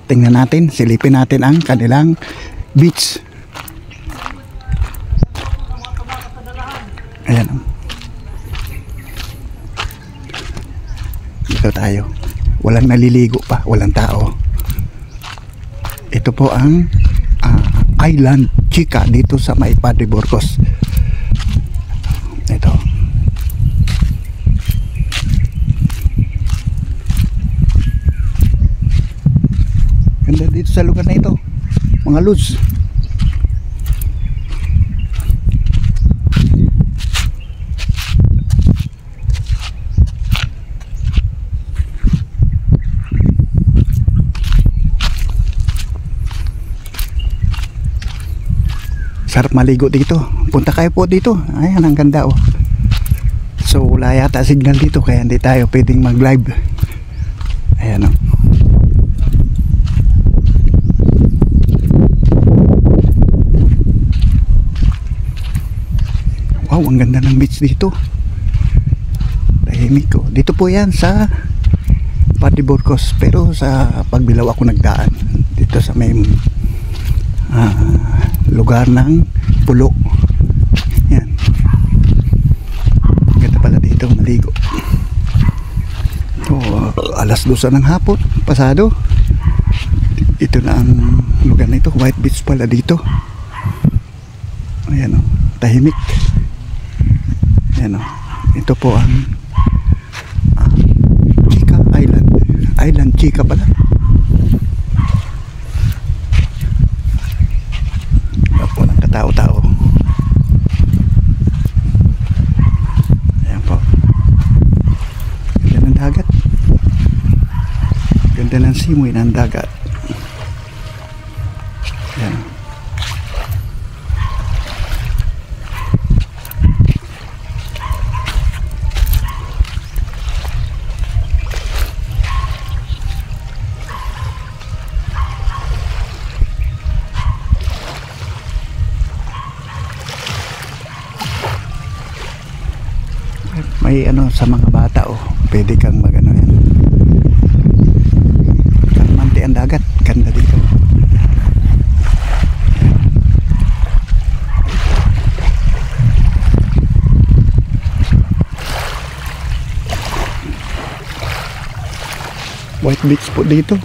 tingnan natin, silipin natin ang kanilang beach. Ayan. Dito tayo. Walang naliligo pa, walang tao. Ito po ang Island Chica dito sa may Padre Burgos. Ito. Ganda dito sa lugar na ito, mga lods. Sarap maligo dito. Punta kayo po dito. Ayan, ang ganda oh. So wala yata signal dito kaya hindi tayo pwedeng mag live. Ayan oh. Wow, ang ganda ng beach dito. Tahimik ko. Dito po yan sa Padre Burgos. Pero sa Pagbilao ako nagdaan. Dito sa may lugar ng Pulo. Yan. Ganda pala dito maligo. Alas 12 ng hapon pasado. Ito na ang lugar na ito. White Beach pala dito. Ayan o, tahimik. Ayan o, ito po ang Chica Island. Island Chica pala. Walang katao-tao. Ayan po. Ganda ng dagat. Ganda ng simoy ng dagat. Ayan. May ano sa mga bata oh, pwede kang magano yan. Kalmante ang dagat, ganda dito. White Beach po dito.